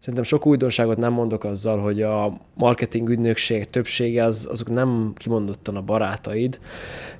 Szerintem sok újdonságot nem mondok azzal, hogy a marketing ügynökség többsége azok nem kimondottan a barátaid,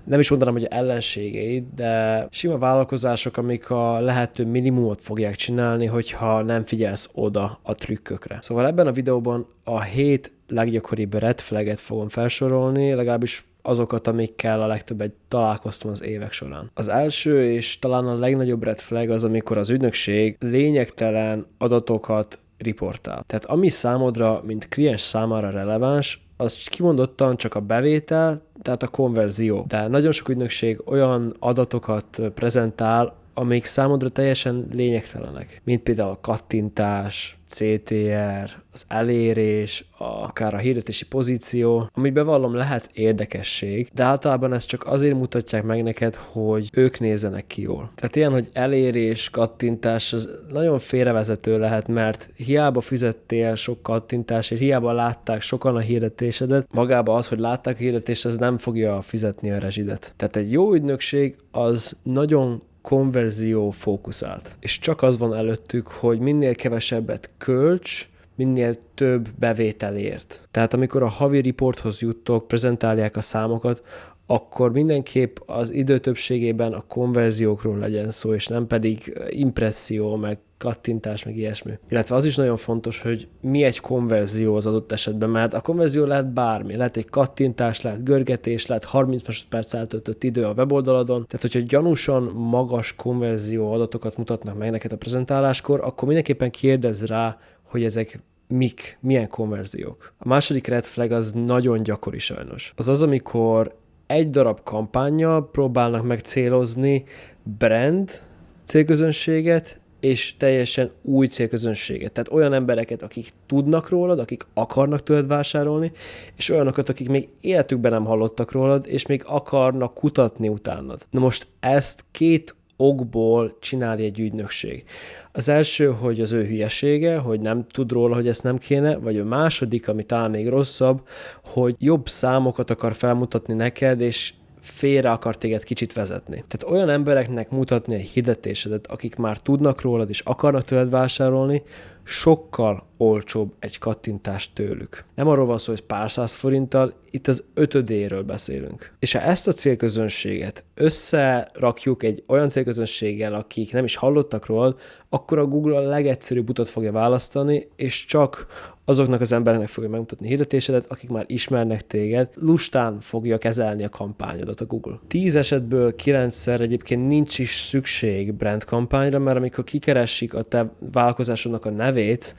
nem is mondanám, hogy ellenségeid, de sima vállalkozások, amik a lehető minimumot fogják csinálni, hogyha nem figyelsz oda a trükkökre. Szóval ebben a videóban a 7 leggyakoribb red flaget fogom felsorolni, legalábbis azokat, amikkel a legtöbbet találkoztam az évek során. Az első és talán a legnagyobb red flag az, amikor az ügynökség lényegtelen adatokat riportál. Tehát ami számodra, mint kliens számára releváns, az kimondottan csak a bevétel, tehát a konverzió. De nagyon sok ügynökség olyan adatokat prezentál, amik számodra teljesen lényegtelenek, mint például a kattintás, CTR, az elérés, akár a hirdetési pozíció, amit bevallom lehet érdekesség, de általában ezt csak azért mutatják meg neked, hogy ők nézzenek ki jól. Tehát ilyen, hogy elérés, kattintás, az nagyon félrevezető lehet, mert hiába fizettél sok kattintásért, hiába látták sokan a hirdetésedet, magában az, hogy látták a hirdetést, az nem fogja fizetni a rezsidet. Tehát egy jó ügynökség az nagyon konverzió fókuszált. És csak az van előttük, hogy minél kevesebbet költs, minél több bevételért. Tehát amikor a havi riporthoz juttok, prezentálják a számokat, akkor mindenképp az idő többségében a konverziókról legyen szó, és nem pedig impresszió, meg kattintás, meg ilyesmi. Illetve az is nagyon fontos, hogy mi egy konverzió az adott esetben, mert a konverzió lehet bármi. Lehet egy kattintás, lehet görgetés, lehet 30 másodperc eltöltött idő a weboldaladon. Tehát, hogyha gyanúsan magas konverzió adatokat mutatnak meg neked a prezentáláskor, akkor mindenképpen kérdezz rá, hogy ezek milyen konverziók. A második red flag az nagyon gyakori sajnos. Az, amikor egy darab kampánnyal próbálnak megcélozni brand célközönséget, és teljesen új célközönséget. Tehát olyan embereket, akik tudnak rólad, akik akarnak tőled vásárolni, és olyanokat, akik még életükben nem hallottak rólad, és még akarnak kutatni utánad. Na most ezt két okból csinálja egy ügynökség. Az első, hogy az ő hülyesége, hogy nem tud róla, hogy ezt nem kéne, vagy a második, ami talán még rosszabb, hogy jobb számokat akar felmutatni neked, és félre akar téged kicsit vezetni. Tehát olyan embereknek mutatni egy hirdetésedet, akik már tudnak rólad és akarnak tőled vásárolni, sokkal olcsóbb egy kattintás tőlük. Nem arról van szó, hogy pár száz forinttal, itt az ötödéről beszélünk. És ha ezt a célközönséget összerakjuk egy olyan célközönséggel, akik nem is hallottak rólad, akkor a Google a legegyszerűbb utat fogja választani, és csak azoknak az embereknek fogja megmutatni hirdetésedet, akik már ismernek téged, lustán fogja kezelni a kampányodat a Google. 10 esetből 9-szer egyébként nincs is szükség brand kampányra, mert amikor kikeresik a te vállalkozásodnak a nevét,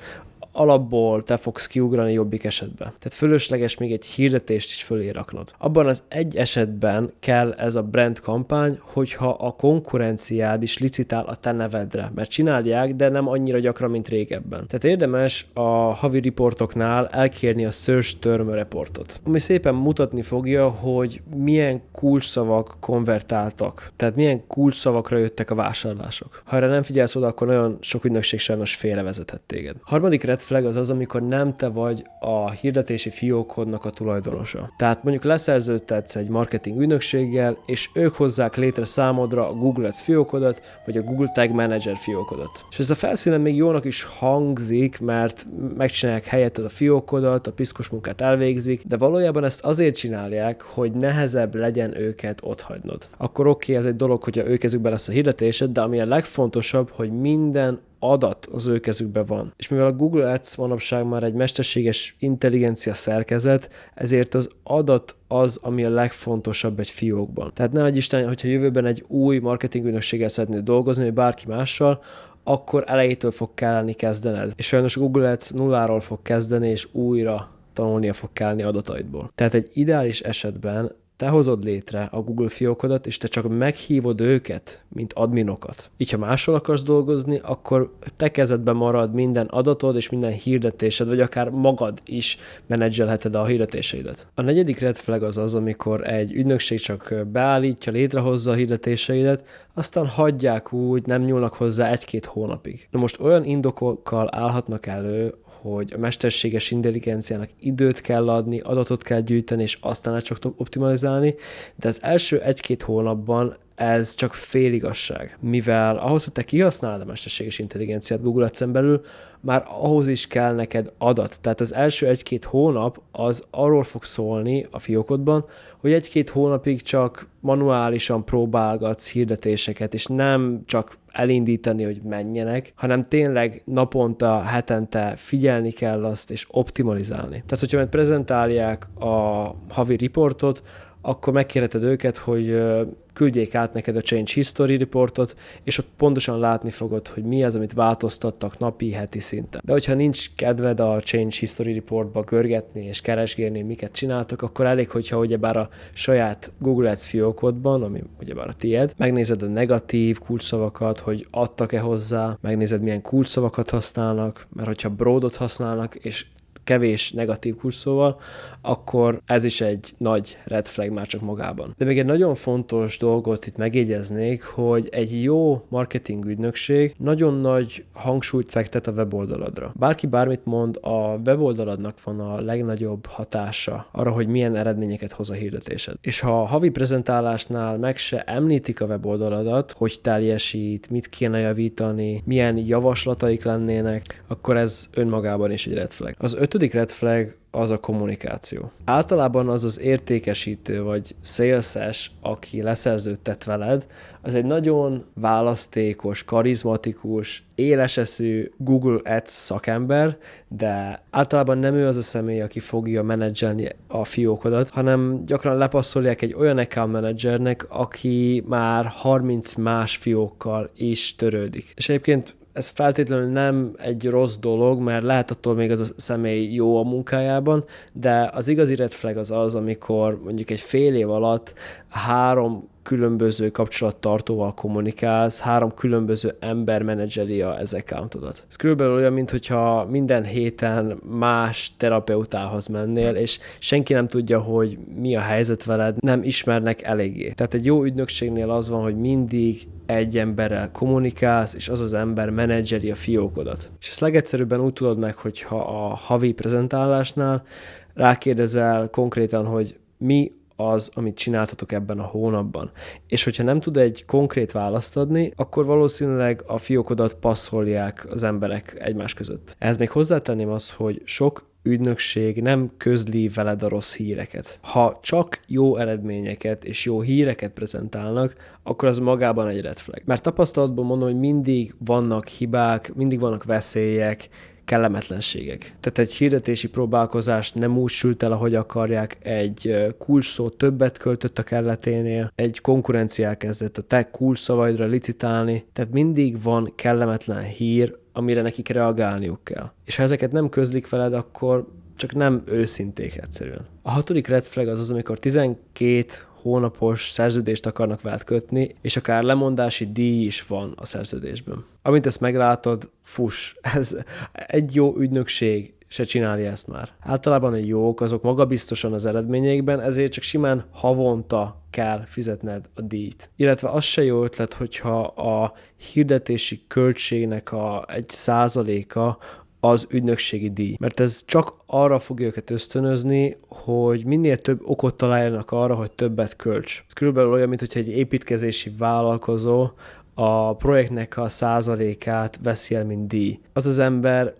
alapból te fogsz kiugrani jobbik esetben. Tehát fölösleges még egy hirdetést is fölé raknod. Abban az egy esetben kell ez a brand kampány, hogyha a konkurenciád is licitál a te nevedre, mert csinálják, de nem annyira gyakran, mint régebben. Tehát érdemes a havi riportoknál elkérni a Search Term Reportot, ami szépen mutatni fogja, hogy milyen kulcsszavak konvertáltak, tehát milyen kulcsszavakra jöttek a vásárlások. Ha erre nem figyelsz oda, akkor nagyon sok ügynökség sajnos félrevezethet téged. Harmadik red flag az, amikor nem te vagy a hirdetési fiókodnak a tulajdonosa. Tehát mondjuk leszerződtetsz egy marketing ügynökséggel, és ők hozzák létre számodra a Google Ads fiókodat, vagy a Google Tag Manager fiókodat. És ez a felszínen még jónak is hangzik, mert megcsinálják helyetted a fiókodat, a piszkos munkát elvégzik, de valójában ezt azért csinálják, hogy nehezebb legyen őket otthagynod. Akkor oké, ez egy dolog, hogyha ő kezükbe lesz a hirdetésed, de ami a legfontosabb, hogy minden adat az ő kezükben van. És mivel a Google Ads manapság már egy mesterséges intelligencia szerkezet, ezért az adat az, ami a legfontosabb egy fiókban. Tehát ne adj Isten, hogyha jövőben egy új marketing ügynökséggel szeretnél dolgozni, vagy bárki mással, akkor elejétől fog kelleni kezdened. És sajnos a Google Ads nulláról fog kezdeni, és újra tanulnia fog kelleni adataidból. Tehát egy ideális esetben te hozod létre a Google fiókodat, és te csak meghívod őket, mint adminokat. Így, ha máshol akarsz dolgozni, akkor te kezedben marad minden adatod és minden hirdetésed, vagy akár magad is menedzselheted a hirdetéseidet. A negyedik red flag az, amikor egy ügynökség csak beállítja, létrehozza a hirdetéseidet, aztán hagyják úgy, nem nyúlnak hozzá 1-2 hónapig. Na most olyan indokokkal állhatnak elő, hogy a mesterséges intelligenciának időt kell adni, adatot kell gyűjteni, és aztán csak optimalizálni, de az első 1-2 hónapban ez csak féligazság. Mivel ahhoz, hogy te kihasználd a mesterséges intelligenciát Google Ads-en belül, már ahhoz is kell neked adat. Tehát az első 1-2 hónap az arról fog szólni a fiókodban, hogy 1-2 hónapig csak manuálisan próbálgatsz hirdetéseket, és nem csak elindítani, hogy menjenek, hanem tényleg naponta, hetente figyelni kell azt, és optimalizálni. Tehát, hogyha majd prezentálják a havi riportot, akkor megkérheted őket, hogy küldjék át neked a Change History reportot, és ott pontosan látni fogod, hogy mi az, amit változtattak napi, heti szinten. De hogyha nincs kedved a Change History reportba görgetni és keresgélni, miket csináltak, akkor elég, hogyha ugyebár a saját Google Ads fiókodban, ami ugyebár a tiéd, megnézed a negatív kulcsszavakat, hogy adtak-e hozzá, megnézed, milyen kulcsszavakat használnak, mert hogyha broadot használnak, és kevés negatív kulcsszóval, akkor ez is egy nagy red flag már csak magában. De még egy nagyon fontos dolgot itt megjegyeznék, hogy egy jó marketing ügynökség nagyon nagy hangsúlyt fektet a weboldaladra. Bárki bármit mond, a weboldaladnak van a legnagyobb hatása arra, hogy milyen eredményeket hoz a hirdetésed. És ha a havi prezentálásnál meg se említik a weboldaladat, hogy teljesít, mit kéne javítani, milyen javaslataik lennének, akkor ez önmagában is egy red flag. Az 5. red flag az a kommunikáció. Általában az az értékesítő vagy sales-es, aki leszerződtet veled, az egy nagyon választékos, karizmatikus, éleseszű Google Ads szakember, de általában nem ő az a személy, aki fogja menedzselni a fiókodat, hanem gyakran lepasszolják egy olyan account managernek, aki már 30 más fiókkal is törődik. És egyébként ez feltétlenül nem egy rossz dolog, mert lehet attól még az a személy jó a munkájában, de az igazi red flag az, amikor mondjuk egy fél év alatt 3 különböző kapcsolattartóval kommunikálsz, 3 különböző ember menedzseli az accountodat. Ez körülbelül olyan, mintha minden héten más terapeutához mennél, és senki nem tudja, hogy mi a helyzet veled, nem ismernek eléggé. Tehát egy jó ügynökségnél az van, hogy mindig egy emberrel kommunikálsz, és az az ember menedzseli a fiókodat. És ezt legegyszerűbben úgy tudod meg, hogyha a havi prezentálásnál rákérdezel konkrétan, hogy mi az, amit csináltatok ebben a hónapban. És hogyha nem tud egy konkrét választ adni, akkor valószínűleg a fiókodat passzolják az emberek egymás között. Ehhez még hozzátenném azt, hogy sok ügynökség nem közli veled a rossz híreket. Ha csak jó eredményeket és jó híreket prezentálnak, akkor az magában egy red flag. Mert tapasztalatból mondom, hogy mindig vannak hibák, mindig vannak veszélyek, kellemetlenségek. Tehát egy hirdetési próbálkozás nem úgy sült el, ahogy akarják, egy kulcsszó többet költött a kelleténél, egy konkurencia elkezdett a te kulcsszavaidra licitálni, tehát mindig van kellemetlen hír, amire nekik reagálniuk kell. És ha ezeket nem közlik veled, akkor csak nem őszinték egyszerűen. A 6. red flag az, amikor 12 hónapos szerződést akarnak veled kötni, és akár lemondási díj is van a szerződésben. Amint ezt meglátod, fuss. Ez egy jó ügynökség se csinálja ezt már. Általában a jók, azok magabiztosan az eredményeikben, ezért csak simán havonta kell fizetned a díjt. Illetve az se jó ötlet, hogyha a hirdetési költségnek egy százaléka az ügynökségi díj. Mert ez csak arra fogja őket ösztönözni, hogy minél több okot találjanak arra, hogy többet költs. Ez körülbelül olyan, mintha egy építkezési vállalkozó a projektnek a százalékát veszi el, mint díj. Az az ember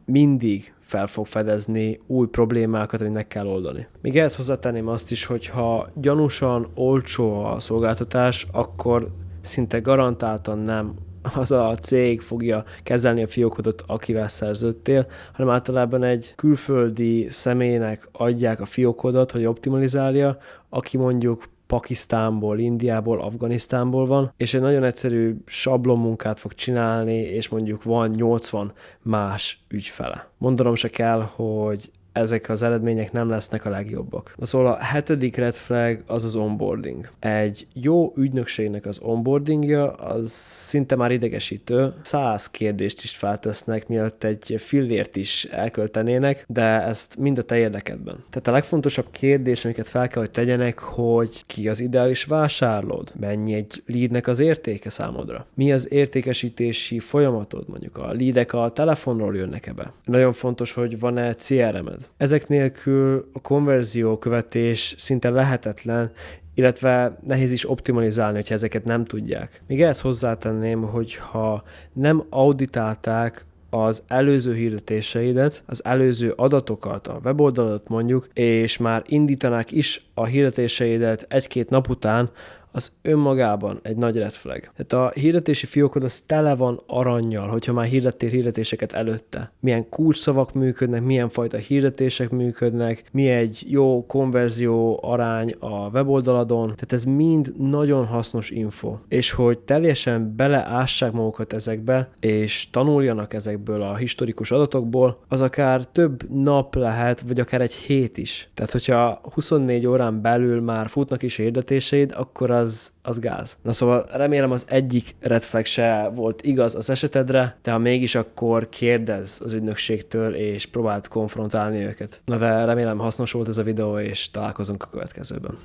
mindig fel fog fedezni új problémákat, amit meg kell oldani. Még ehhez hozzátenném azt is, hogy ha gyanúsan olcsó a szolgáltatás, akkor szinte garantáltan nem az a cég fogja kezelni a fiókodat, akivel szerződtél, hanem általában egy külföldi személynek adják a fiókodat, hogy optimalizálja, aki mondjuk Pakisztánból, Indiából, Afganisztánból van, és egy nagyon egyszerű sablonmunkát fog csinálni, és mondjuk van 80 más ügyfele. Mondanom se kell, hogy ezek az eredmények nem lesznek a legjobbak. Na szóval a 7. red flag az onboarding. Egy jó ügynökségnek az onboardingja az szinte már idegesítő. 100 kérdést is feltesznek, mielőtt egy fillért is elköltenének, de ezt mind a te érdekedben. Tehát a legfontosabb kérdés, amiket fel kell, hogy tegyenek, hogy ki az ideális vásárlód, mennyi egy leadnek az értéke számodra, mi az értékesítési folyamatod, mondjuk a leadek a telefonról jönnek-e be. Nagyon fontos, hogy van-e CRM-ed. Ezek nélkül a konverziókövetés szinte lehetetlen, illetve nehéz is optimalizálni, hogyha ezeket nem tudják. Még ehhez hozzátenném, hogy ha nem auditálták az előző hirdetéseidet, az előző adatokat, a weboldaladat mondjuk, és már indítanák is a hirdetéseidet 1-2 nap után, az önmagában egy nagy red flag. Tehát a hirdetési fiókod az tele van arannyal, hogyha már hirdettél hirdetéseket előtte. Milyen kulcsszavak működnek, milyen fajta hirdetések működnek, mi egy jó konverzió arány a weboldaladon, tehát ez mind nagyon hasznos info. És hogy teljesen beleássák magukat ezekbe, és tanuljanak ezekből a historikus adatokból, az akár több nap lehet, vagy akár egy hét is. Tehát hogyha 24 órán belül már futnak is hirdetéseid, akkor az gáz. Na szóval remélem az egyik red flag se volt igaz az esetedre, de ha mégis, akkor kérdezz az ügynökségtől, és próbáld konfrontálni őket. Na de remélem hasznos volt ez a videó, és találkozunk a következőben.